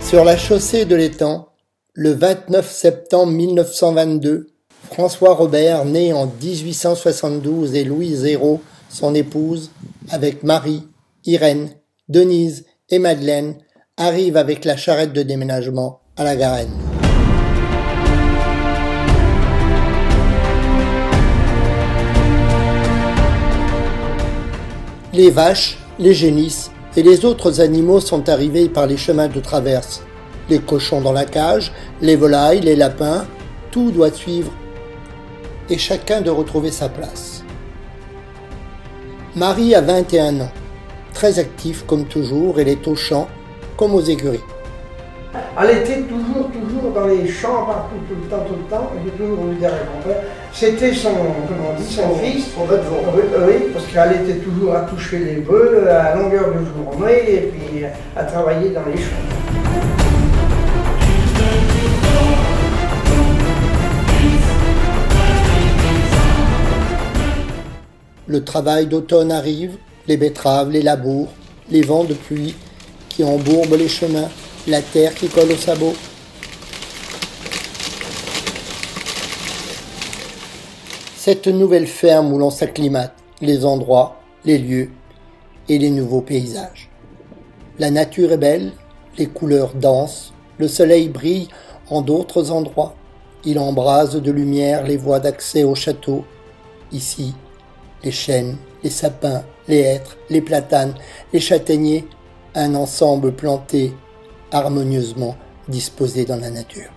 Sur la chaussée de l'Étang, le 29 septembre 1922, François Robert, né en 1872, et Louise Hérault, son épouse, avec Marie, Irène, Denise et Madeleine, arrivent avec la charrette de déménagement à la Garenne. Les vaches, les génisses et les autres animaux sont arrivés par les chemins de traverse. Les cochons dans la cage, les volailles, les lapins, tout doit suivre et chacun de retrouver sa place. Marie a 21 ans, très active comme toujours, elle est au champ comme aux écuries. Elle était toujours dans les champs, partout, tout le temps, elle était toujours derrière mon père. C'était son fils, son bête-vent. Oui, parce qu'elle était toujours à toucher les bœufs à longueur de journée et puis à travailler dans les champs. Le travail d'automne arrive, les betteraves, les labours, les vents de pluie qui embourbent les chemins, la terre qui colle aux sabots. Cette nouvelle ferme où l'on s'acclimate, les endroits, les lieux et les nouveaux paysages. La nature est belle, les couleurs dansent, le soleil brille en d'autres endroits. Il embrase de lumière les voies d'accès au château. Ici, les chênes, les sapins, les hêtres, les platanes, les châtaigniers, un ensemble planté, harmonieusement disposé dans la nature.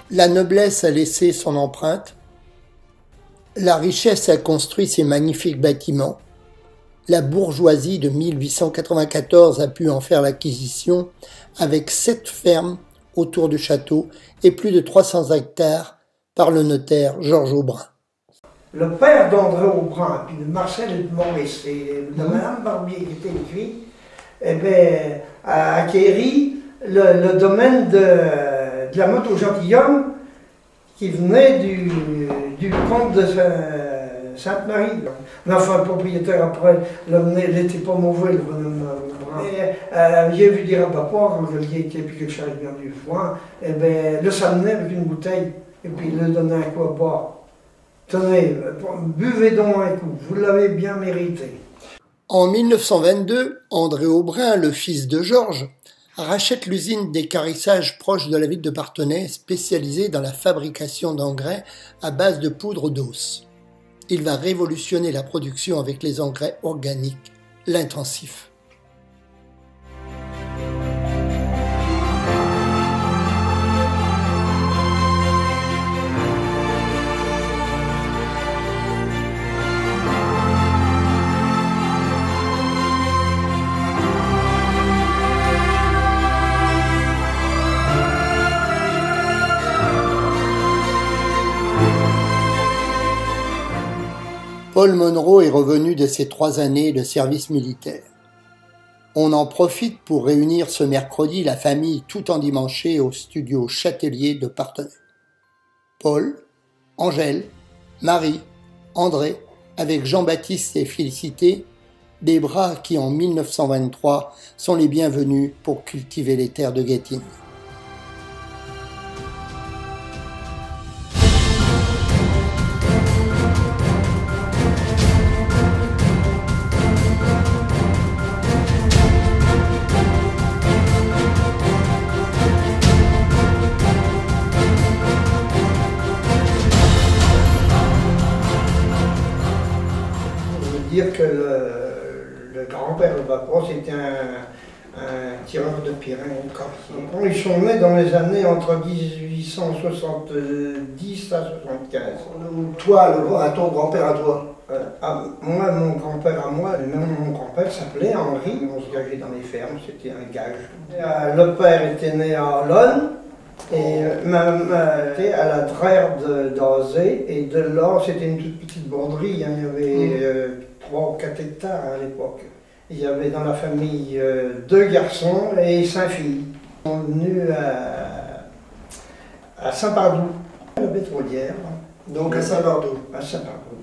La noblesse a laissé son empreinte, la richesse a construit ses magnifiques bâtiments, la bourgeoisie de 1894 a pu en faire l'acquisition avec 7 fermes autour du château et plus de 300 hectares par le notaire Georges Aubrin. Le père d'André Aubrin, puis de Marcel et de Maurice, et de Madame Barbier qui était écrit, a acquéri le domaine de la motte au gentilhomme qui venait du comte de Sainte-Marie. Mais enfin, le propriétaire, après, il n'était pas mauvais, le bonhomme Aubrin. J'ai vu dire à papa, quand le vieil était puis que le charrette bien du foin, le s'amenait avec une bouteille, et puis il le donnait un coup à boire. Tenez, buvez donc un coup, vous l'avez bien mérité. En 1922, André Aubrin, le fils de Georges, rachète l'usine d'équarrissage proche de la ville de Parthenay, spécialisée dans la fabrication d'engrais à base de poudre d'os. Il va révolutionner la production avec les engrais organiques, l'intensif. Paul Monroe est revenu de ses 3 années de service militaire. On en profite pour réunir ce mercredi la famille tout endimanchée au studio Châtelier de Parthenay. Paul, Angèle, Marie, André, avec Jean-Baptiste et Félicité, des bras qui en 1923 sont les bienvenus pour cultiver les terres de Gâtine. Dire que le grand-père de Bacros était un tireur de Pyrénées au quartier. Ils sont nés dans les années entre 1870 à 75. Toi, à ton grand-père à toi? Moi, mon grand-père à moi, même mon grand-père s'appelait Henri. On se gageait dans les fermes, c'était un gage. Le père était né à Olonne. Et ma maman était à la Drère d'Azé, et de là, c'était une toute petite borderie, hein, il y avait 3 ou 4 hectares à l'époque. Il y avait dans la famille 2 garçons et 5 filles. Ils sont venus à Saint-Pardoux, la pétrolière. Donc à Saint-Bardoux. À Saint-Pardoux.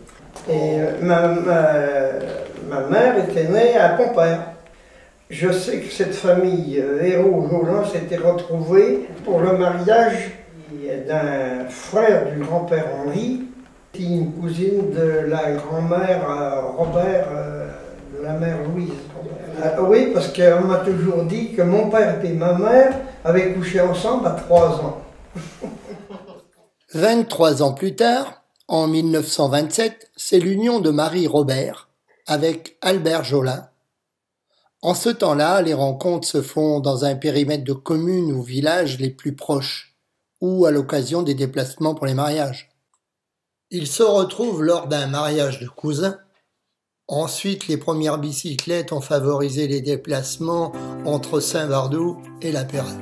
Et ma mère était née à Pompère. Je sais que cette famille Hérault-Jolin s'était retrouvée pour le mariage d'un frère du grand-père Henri, une cousine de la grand-mère Robert, de la mère Louise. Oui, parce qu'on m'a toujours dit que mon père et ma mère avaient couché ensemble à 3 ans. 23 ans plus tard, en 1927, c'est l'union de Marie Robert avec Albert Jolin. En ce temps-là, les rencontres se font dans un périmètre de communes ou villages les plus proches, ou à l'occasion des déplacements pour les mariages. Ils se retrouvent lors d'un mariage de cousins. Ensuite, les premières bicyclettes ont favorisé les déplacements entre Saint-Bardoux et La Pérotte.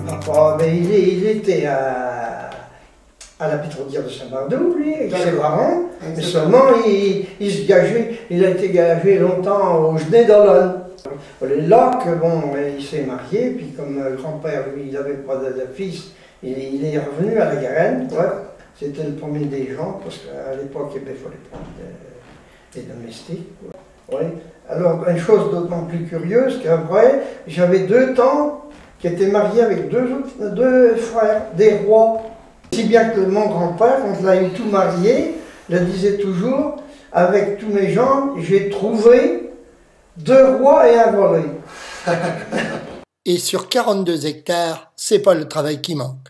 Papa, il était à la pétrolière de Saint-Bardoux, lui, avec ses parents, mais seulement il se gageait, il a été gagé longtemps au Genet d'Olonne. Là, bon, il s'est marié, puis comme grand-père, lui, il n'avait pas de fils, il est revenu à la Garenne. Ouais. C'était le premier des gens, parce qu'à l'époque, il fallait prendre des domestiques. Ouais. Alors, une chose d'autant plus curieuse qu'après, j'avais 2 tantes qui étaient mariées avec 2 frères, des rois. Si bien que mon grand-père, quand il a eu tout marié, le disait toujours, avec tous mes gens, j'ai trouvé 2 rois et un volet. Et sur 42 hectares, c'est pas le travail qui manque.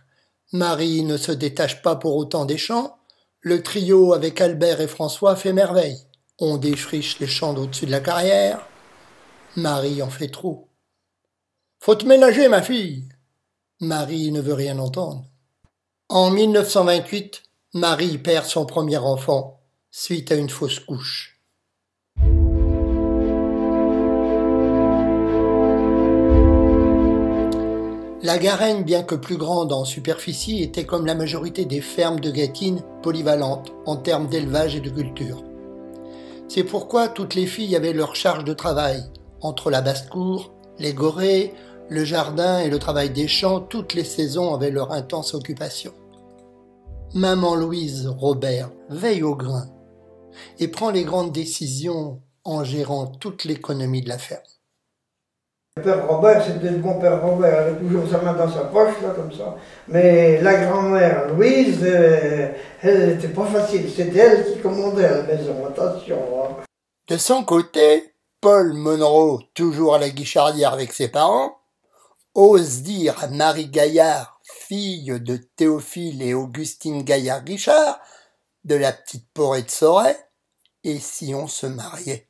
Marie ne se détache pas pour autant des champs. Le trio avec Albert et François fait merveille. On défriche les champs d'au-dessus de la carrière. Marie en fait trop. Faut te ménager, ma fille. Marie ne veut rien entendre. En 1928, Marie perd son premier enfant suite à une fausse couche. La Garenne, bien que plus grande en superficie, était comme la majorité des fermes de Gâtine polyvalentes en termes d'élevage et de culture. C'est pourquoi toutes les filles avaient leur charge de travail. Entre la basse-cour, les gorées, le jardin et le travail des champs, toutes les saisons avaient leur intense occupation. Maman Louise Robert veille au grain et prend les grandes décisions en gérant toute l'économie de la ferme. Le père Robert, c'était le bon père Robert, il avait toujours sa main dans sa poche, là, comme ça. Mais la grand-mère Louise, elle n'était pas facile, c'était elle qui commandait à la maison, attention. Hein. De son côté, Paul Monroe, toujours à la guichardière avec ses parents, ose dire à Marie Gaillard, fille de Théophile et Augustine Gaillard-Guichard, de la petite Porée de Soret, et si on se mariait.